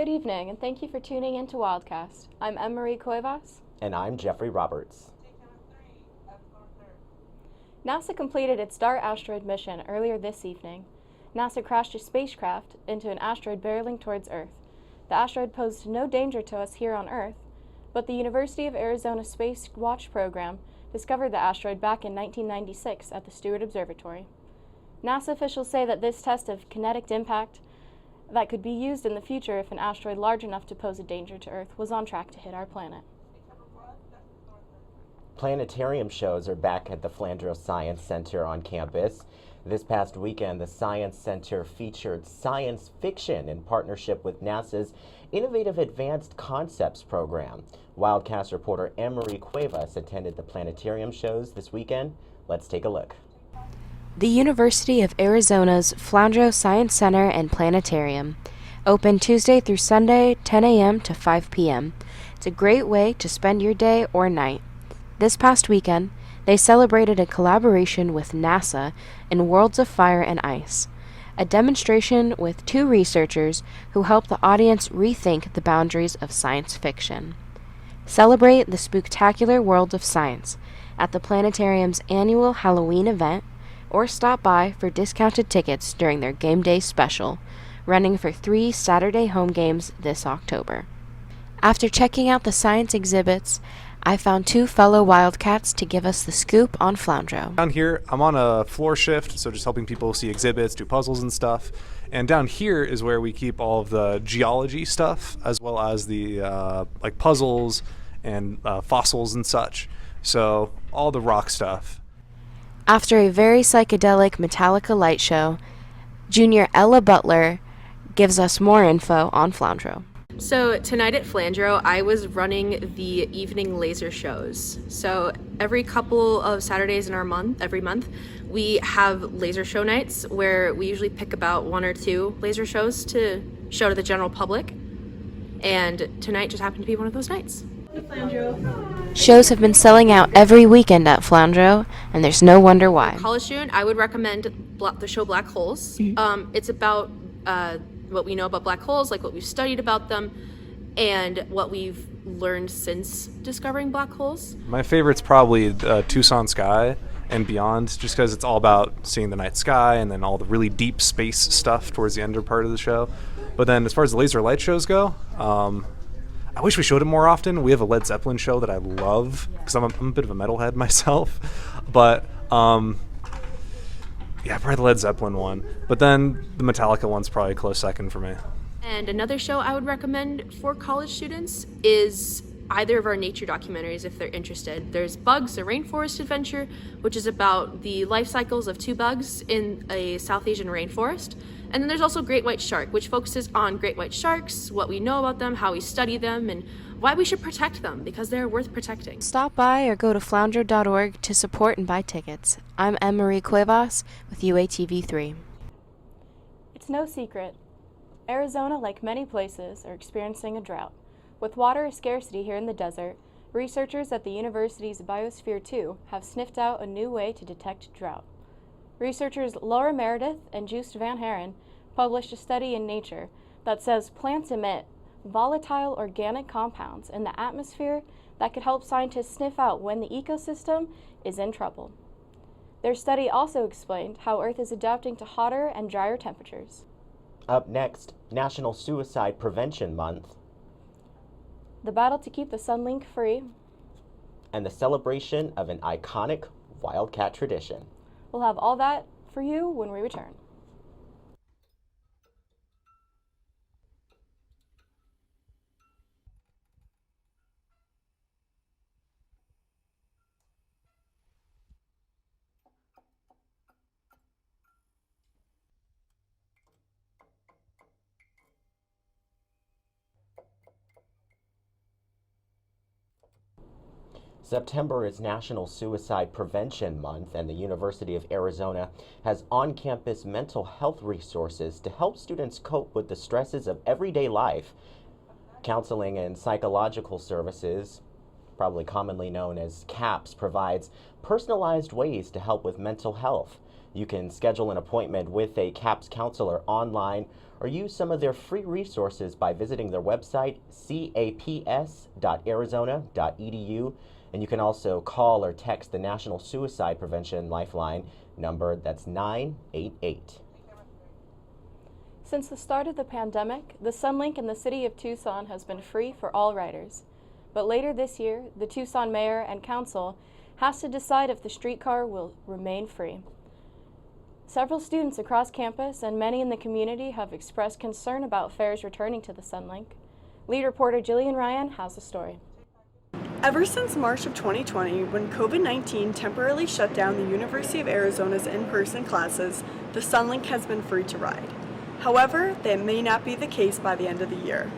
Good evening, and thank you for tuning in to Wildcast. I'm Marie Cuevas. And I'm Jeffrey Roberts. NASA completed its Dart asteroid mission earlier this evening. NASA crashed a spacecraft into an asteroid barreling towards Earth. The asteroid posed no danger to us here on Earth, but the University of Arizona Space Watch program discovered the asteroid back in 1996 at the Steward Observatory. NASA officials say that this test of kinetic impact that could be used in the future if an asteroid large enough to pose a danger to Earth was on track to hit our planet. Planetarium shows are back at the Flandreau Science Center on campus. This past weekend, the Science Center featured science fiction in partnership with NASA's Innovative Advanced Concepts program. Wildcast reporter Annalise Cuevas attended the planetarium shows this weekend. Let's take a look. The University of Arizona's Flandreau Science Center and Planetarium, open Tuesday through Sunday, 10 a.m. to 5 p.m. It's a great way to spend your day or night. This past weekend, they celebrated a collaboration with NASA in Worlds of Fire and Ice, a demonstration with two researchers who helped the audience rethink the boundaries of science fiction. Celebrate the spooktacular world of science at the planetarium's annual Halloween event, or stop by for discounted tickets during their Game Day special, running for 3 Saturday home games this October. After checking out the science exhibits, I found two fellow Wildcats to give us the scoop on Flandreau. Down here, I'm on a floor shift, so just helping people see exhibits, do puzzles and stuff. And down here is where we keep all of the geology stuff, as well as the like puzzles and fossils and such. So all the rock stuff. After a very psychedelic Metallica light show, Junior Ella Butler gives us more info on Flandreau. So tonight at Flandreau, I was running the evening laser shows. So every couple of Saturdays in every month, we have laser show nights where we usually pick about 1 or 2 laser shows to show to the general public. And tonight just happened to be one of those nights. Shows have been selling out every weekend at Flandreau, and there's no wonder why. College student, I would recommend the show Black Holes. It's about what we know about black holes, like what we've studied about them, and what we've learned since discovering black holes. My favorite's probably Tucson Sky and Beyond, just because it's all about seeing the night sky and then all the really deep space stuff towards the end part of the show. But then as far as the laser light shows go, I wish we showed it more often. We have a Led Zeppelin show that I love because I'm a bit of a metalhead myself. But yeah, probably the Led Zeppelin one. But then the Metallica one's probably a close second for me. And another show I would recommend for college students is either of our nature documentaries if they're interested. There's Bugs, a Rainforest Adventure, which is about the life cycles of 2 bugs in a South Asian rainforest. And then there's also Great White Shark, which focuses on great white sharks, what we know about them, how we study them, and why we should protect them, because they're worth protecting. Stop by or go to flandreau.org to support and buy tickets. I'm Marie Cuevas with UATV3. It's no secret. Arizona, like many places, are experiencing a drought. With water scarcity here in the desert, researchers at the university's Biosphere 2 have sniffed out a new way to detect drought. Researchers Laura Meredith and Joost van Haren published a study in Nature that says plants emit volatile organic compounds in the atmosphere that could help scientists sniff out when the ecosystem is in trouble. Their study also explained how Earth is adapting to hotter and drier temperatures. Up next, National Suicide Prevention Month, The battle to keep the sunlink free, and the celebration of an iconic Wildcat tradition. We'll have all that for you when we return. September is National Suicide Prevention Month, and the University of Arizona has on-campus mental health resources to help students cope with the stresses of everyday life. Counseling and Psychological Services, probably commonly known as CAPS, provides personalized ways to help with mental health. You can schedule an appointment with a CAPS counselor online or use some of their free resources by visiting their website, caps.arizona.edu. And you can also call or text the National Suicide Prevention Lifeline number, that's 988. Since the start of the pandemic, the Sunlink in the city of Tucson has been free for all riders. But later this year, the Tucson mayor and council has to decide if the streetcar will remain free. Several students across campus and many in the community have expressed concern about fares returning to the Sunlink. Lead reporter Jillian Ryan has the story. Ever since March of 2020, when COVID-19 temporarily shut down the University of Arizona's in-person classes, the Sunlink has been free to ride. However, that may not be the case by the end of the year.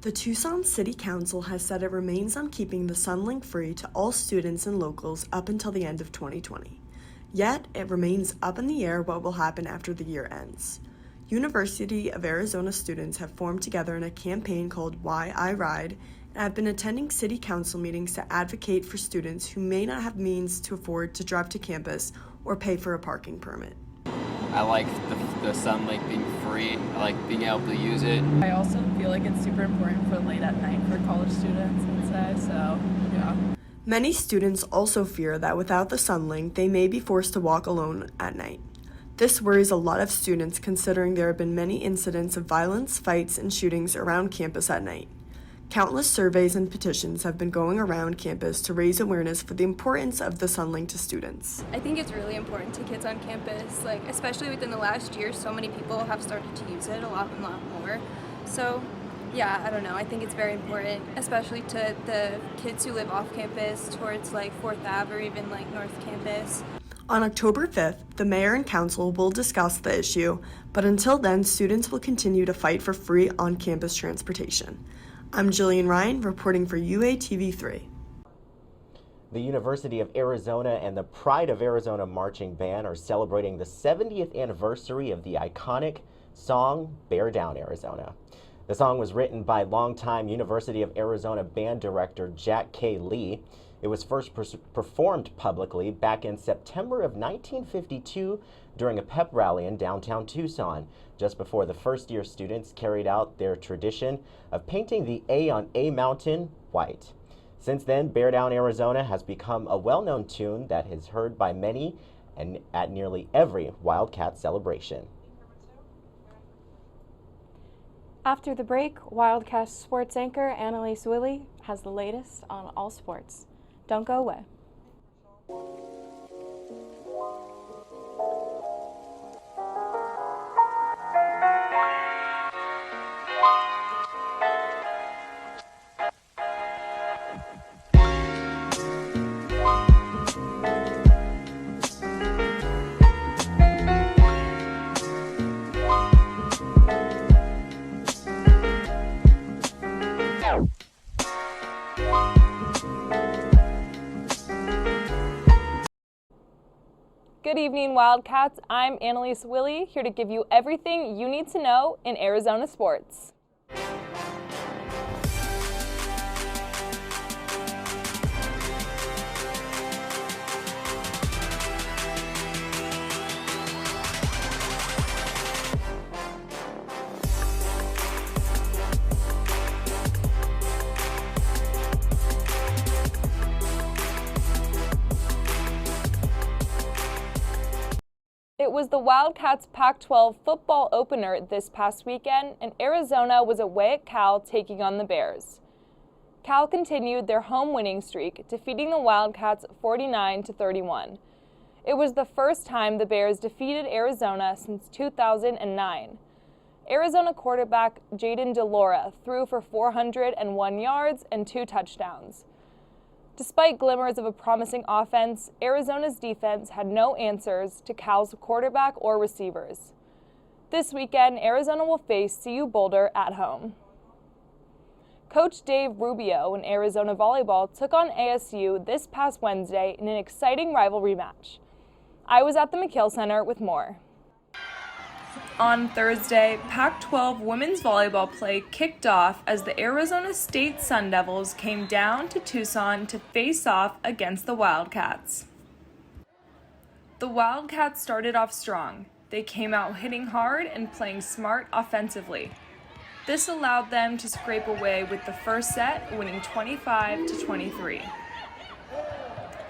The Tucson City Council has said it remains on keeping the Sunlink free to all students and locals up until the end of 2020. Yet, it remains up in the air what will happen after the year ends. University of Arizona students have formed together in a campaign called Why I Ride and have been attending city council meetings to advocate for students who may not have means to afford to drive to campus or pay for a parking permit. I like the Sunlink being free. I like being able to use it. I also feel like it's super important for late at night for college students and say, so yeah. Many students also fear that without the Sunlink, they may be forced to walk alone at night. This worries a lot of students considering there have been many incidents of violence, fights, and shootings around campus at night. Countless surveys and petitions have been going around campus to raise awareness for the importance of the Sunlink to students. I think it's really important to kids on campus, especially within the last year, so many people have started to use it a lot more. So yeah, I don't know, I think it's very important, especially to the kids who live off campus towards 4th Ave or even North Campus. On October 5th, the mayor and council will discuss the issue, but until then, students will continue to fight for free on-campus transportation. I'm Jillian Ryan, reporting for UATV3. The University of Arizona and the Pride of Arizona Marching Band are celebrating the 70th anniversary of the iconic song, Bear Down, Arizona. The song was written by longtime University of Arizona band director Jack K. Lee. It was first performed publicly back in September of 1952 during a pep rally in downtown Tucson, just before the first-year students carried out their tradition of painting the A on A Mountain white. Since then, Bear Down, Arizona has become a well-known tune that is heard by many and at nearly every Wildcat celebration. After the break, Wildcast sports anchor Annalise Wille has the latest on all sports. Don't go away. Good evening, Wildcats. I'm Annalise Wille, here to give you everything you need to know in Arizona sports. It was the Wildcats Pac-12 football opener this past weekend, and Arizona was away at Cal taking on the Bears. Cal continued their home winning streak, defeating the Wildcats 49-31. It was the first time the Bears defeated Arizona since 2009. Arizona quarterback Jaden DeLora threw for 401 yards and 2 touchdowns. Despite glimmers of a promising offense, Arizona's defense had no answers to Cal's quarterback or receivers. This weekend, Arizona will face CU Boulder at home. Coach Dave Rubio in Arizona volleyball took on ASU this past Wednesday in an exciting rivalry match. I was at the McKill Center with more. On Thursday, Pac-12 women's volleyball play kicked off as the Arizona State Sun Devils came down to Tucson to face off against the Wildcats. The The Wildcats started off strong. They came out hitting hard and playing smart offensively. This allowed them to scrape away with the first set, winning 25-23.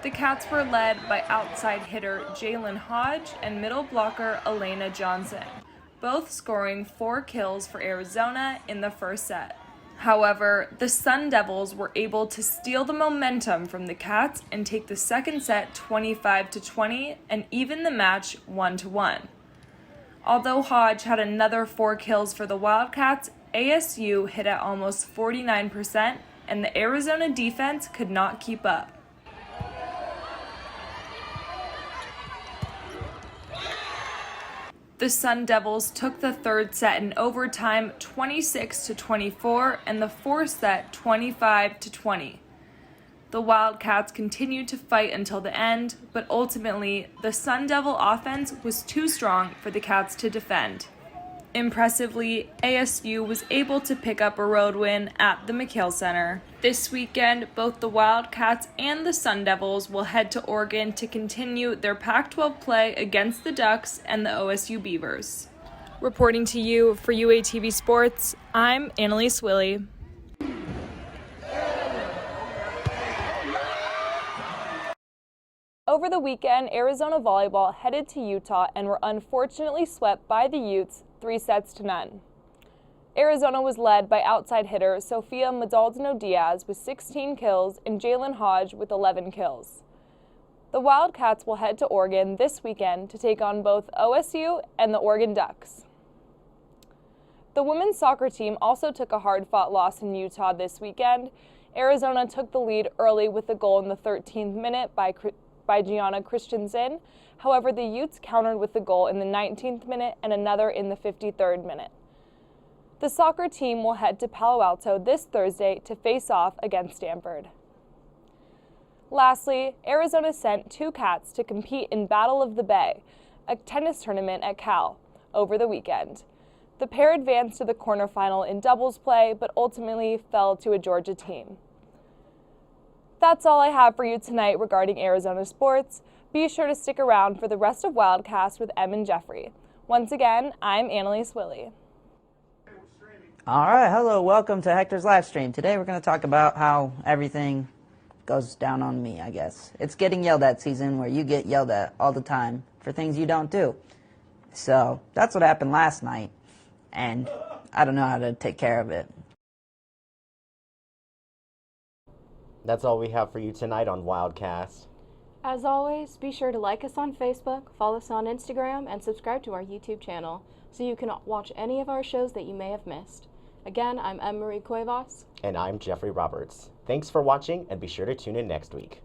The Cats were led by outside hitter Jalen Hodge and middle blocker Elena Johnson, both scoring 4 kills for Arizona in the first set. However, the Sun Devils were able to steal the momentum from the Cats and take the second set 25-20 and even the match 1-1. Although Hodge had another 4 kills for the Wildcats, ASU hit at almost 49% and the Arizona defense could not keep up. The Sun Devils took the third set in overtime 26-24 and the fourth set 25-20. The Wildcats continued to fight until the end, but ultimately the Sun Devil offense was too strong for the Cats to defend. Impressively, ASU was able to pick up a road win at the McHale Center. This weekend, both the Wildcats and the Sun Devils will head to Oregon to continue their Pac-12 play against the Ducks and the OSU Beavers. Reporting to you for UATV Sports, I'm Annalise Wille. Over the weekend, Arizona volleyball headed to Utah and were unfortunately swept by the Utes 3-0. Arizona was led by outside hitter Sofia Maldonado-Diaz with 16 kills and Jalen Hodge with 11 kills. The Wildcats will head to Oregon this weekend to take on both OSU and the Oregon Ducks. The women's soccer team also took a hard-fought loss in Utah this weekend. Arizona took the lead early with a goal in the 13th minute by Gianna Christensen. However, the Utes countered with a goal in the 19th minute and another in the 53rd minute. The soccer team will head to Palo Alto this Thursday to face off against Stanford. Lastly, Arizona sent 2 Cats to compete in Battle of the Bay, a tennis tournament at Cal, over the weekend. The pair advanced to the quarterfinal in doubles play, but ultimately fell to a Georgia team. That's all I have for you tonight regarding Arizona sports. Be sure to stick around for the rest of Wildcast with Em and Jeffrey. Once again, I'm Annalise Wille. All right, hello, welcome to Hector's Livestream. Today we're going to talk about how everything goes down on me, I guess. It's getting yelled at season where you get yelled at all the time for things you don't do. So that's what happened last night, and I don't know how to take care of it. That's all we have for you tonight on Wildcast. As always, be sure to like us on Facebook, follow us on Instagram, and subscribe to our YouTube channel so you can watch any of our shows that you may have missed. Again, I'm Em-Marie Cuevas. And I'm Jeffrey Roberts. Thanks for watching, and be sure to tune in next week.